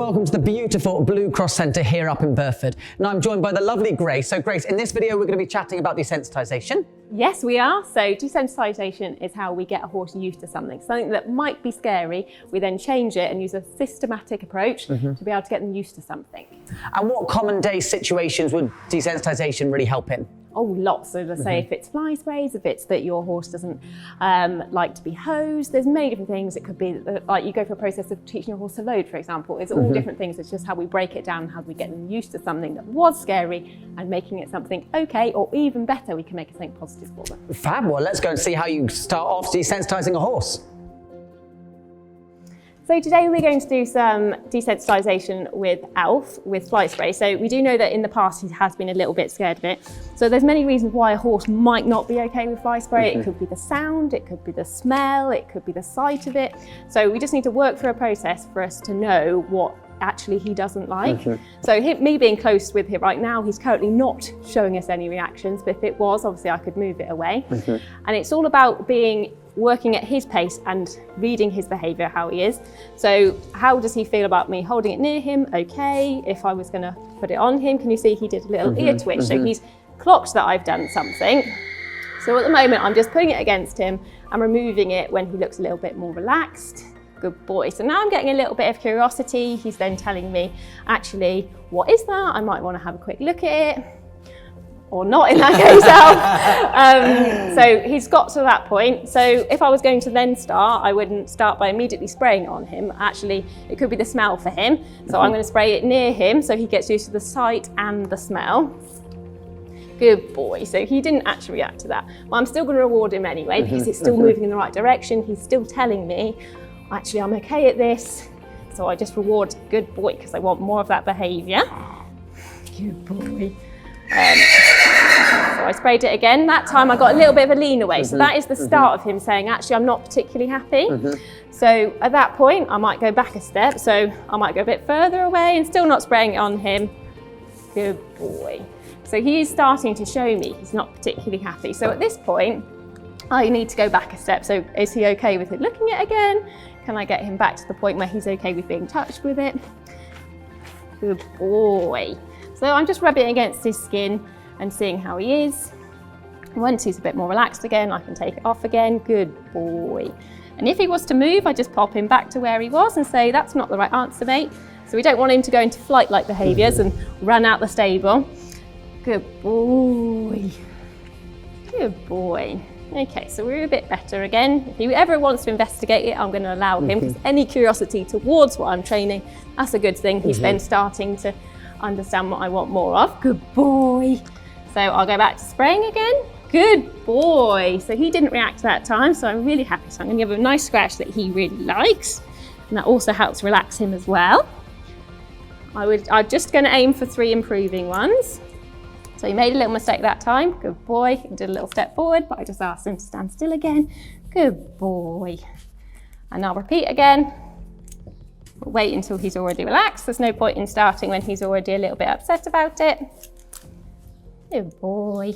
welcome to the beautiful Blue Cross Centre here up in Burford. And I'm joined by the lovely Grace. So Grace, in this video we're going to be chatting about desensitisation. Yes, we are. So desensitisation is how we get a horse used to something that might be scary. We then change it and use a systematic approach to be able to get them used to something. And what common day situations would desensitisation really help in? Oh, lots. So let's say if it's fly sprays, if it's that your horse doesn't like to be hosed, there's many different things. It could be like you go through a process of teaching your horse to load, for example. It's all different things. It's just how we break it down, how we get them used to something that was scary and making it something okay, or even better, we can make it something positive for them. Fab. Well, let's go and see how you start off desensitising a horse. So today we're going to do some desensitisation with ALF, with fly spray. So we do know that in the past he has been a little bit scared of it. So there's many reasons why a horse might not be okay with fly spray. It could be the sound, it could be the smell, it could be the sight of it. So we just need to work through a process for us to know what actually he doesn't like. So me being close with him right now, he's currently not showing us any reactions, but if it was, obviously I could move it away. And it's all about working at his pace and reading his behaviour, how he is. So how does he feel about me holding it near him? Okay. If I was going to put it on him, can you see he did a little ear twitch? So he's clocked that I've done something. So at the moment I'm just putting it against him and removing it when he looks a little bit more relaxed. Good boy. So now I'm getting a little bit of curiosity. He's then telling me, actually, what is that? I might want to have a quick look at it. Or not in that case. So he's got to that point. So if I was going to then start, I wouldn't start by immediately spraying on him. Actually, it could be the smell for him. So I'm going to spray it near him so he gets used to the sight and the smell. Good boy. So he didn't actually react to that. Well, I'm still going to reward him anyway because it's still moving in the right direction. He's still telling me, actually, I'm okay at this. So I just reward good boy because I want more of that behaviour. Good boy. So I sprayed it again. That time I got a little bit of a lean away. So that is the start of him saying, actually, I'm not particularly happy. So at that point, I might go back a step. So I might go a bit further away and still not spraying it on him. Good boy. So he is starting to show me he's not particularly happy. So at this point, I need to go back a step. So is he okay with it looking at it again? Can I get him back to the point where he's okay with being touched with it? Good boy. So I'm just rubbing it against his skin and seeing how he is. Once he's a bit more relaxed again, I can take it off again. Good boy. And if he was to move, I just pop him back to where he was and say, that's not the right answer, mate. So we don't want him to go into flight-like behaviours and run out the stable. Good boy. Good boy. Okay, so we're a bit better again. If he ever wants to investigate it, I'm going to allow him, because any curiosity towards what I'm training, that's a good thing. He's then starting to understand what I want more of. Good boy. So I'll go back to spraying again. Good boy. So he didn't react to that time, so I'm really happy. So I'm going to give him a nice scratch that he really likes, and that also helps relax him as well. I'm just going to aim for 3 improving ones. So he made a little mistake that time. Good boy. He did a little step forward, but I just asked him to stand still again. Good boy. And I'll repeat again. Wait until he's already relaxed. There's no point in starting when he's already a little bit upset about it. Good boy.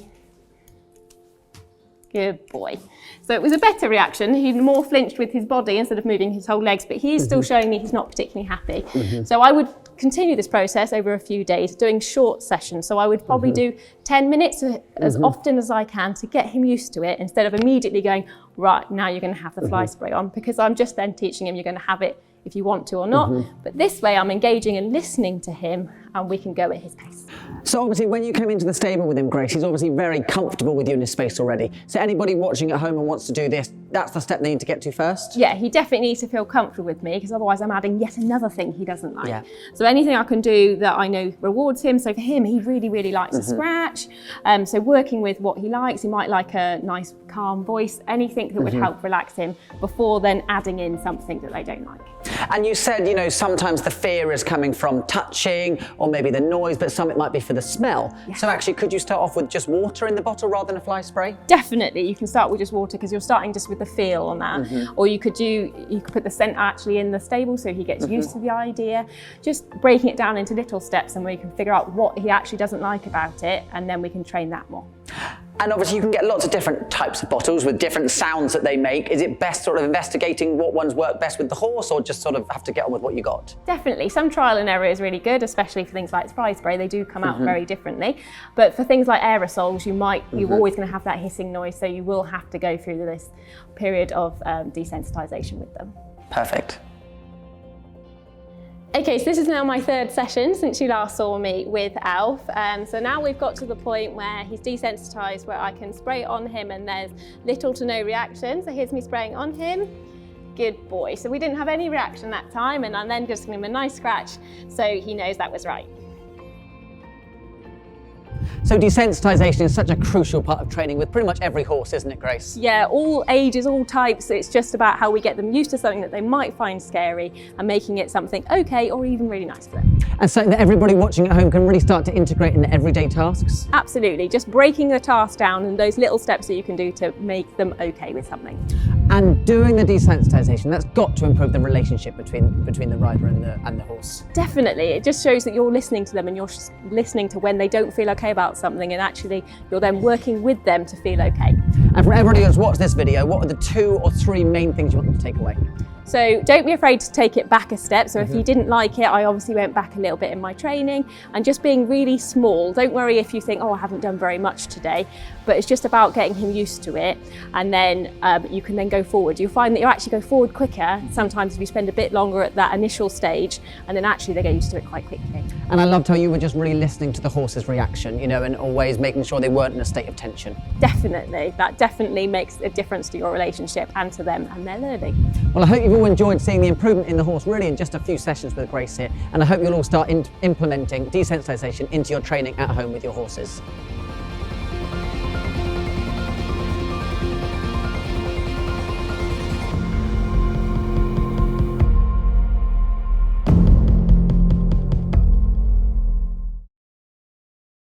Good boy. So it was a better reaction. He more flinched with his body instead of moving his whole legs, but he's still showing me he's not particularly happy. So I would continue this process over a few days, doing short sessions. So I would probably do 10 minutes as often as I can to get him used to it, instead of immediately going, right, now you're going to have the fly spray on, because I'm just then teaching him you're going to have it if you want to or not. But this way I'm engaging and listening to him, and we can go at his pace. So obviously when you came into the stable with him, Grace, he's obviously very comfortable with you in his space already. So anybody watching at home and wants to do this, that's the step they need to get to first? Yeah, he definitely needs to feel comfortable with me, because otherwise I'm adding yet another thing he doesn't like. So anything I can do that I know rewards him. So for him, he really, really likes a scratch. So working with what he likes, he might like a nice calm voice, anything that would help relax him before then adding in something that they don't like. And you said, you know, sometimes the fear is coming from touching or maybe the noise, but some it might be for the smell. So actually, could you start off with just water in the bottle rather than a fly spray? Definitely, you can start with just water, because you're starting just with the feel on that. Or you could put the scent actually in the stable so he gets used to the idea. Just breaking it down into little steps, and we can figure out what he actually doesn't like about it, and then we can train that more. And obviously you can get lots of different types of bottles with different sounds that they make. Is it best sort of investigating what ones work best with the horse, or just sort of have to get on with what you got? Definitely. Some trial and error is really good, especially for things like spray spray. They do come out very differently. But for things like aerosols, you're always going to have that hissing noise, so you will have to go through this period of desensitisation with them. Perfect. Okay, so this is now my third session since you last saw me with Alf. So now we've got to the point where he's desensitised, where I can spray it on him and there's little to no reaction. So here's me spraying on him. Good boy. So we didn't have any reaction that time, and I'm then just giving him a nice scratch so he knows that was right. So desensitisation is such a crucial part of training with pretty much every horse, isn't it, Grace? Yeah, all ages, all types. It's just about how we get them used to something that they might find scary and making it something okay or even really nice for them. And something that everybody watching at home can really start to integrate in their everyday tasks? Absolutely, just breaking the task down and those little steps that you can do to make them okay with something. And doing the desensitisation, that's got to improve the relationship between the rider and the horse. Definitely, it just shows that you're listening to them and you're listening to when they don't feel okay about something, and actually you're then working with them to feel okay. And for everybody who's watched this video, what are the 2 or 3 main things you want them to take away? So don't be afraid to take it back a step. So if you didn't like it, I obviously went back a little bit in my training, and just being really small. Don't worry if you think, oh, I haven't done very much today, but it's just about getting him used to it. And then you can then go forward. You'll find that you actually go forward quicker sometimes if you spend a bit longer at that initial stage, and then actually they get used to it quite quickly. And I loved how you were just really listening to the horse's reaction, you know, and always making sure they weren't in a state of tension. Definitely, that definitely makes a difference to your relationship and to them and their learning. Well, I hope you've all enjoyed seeing the improvement in the horse really in just a few sessions with Grace here, and I hope you'll all start implementing desensitisation into your training at home with your horses.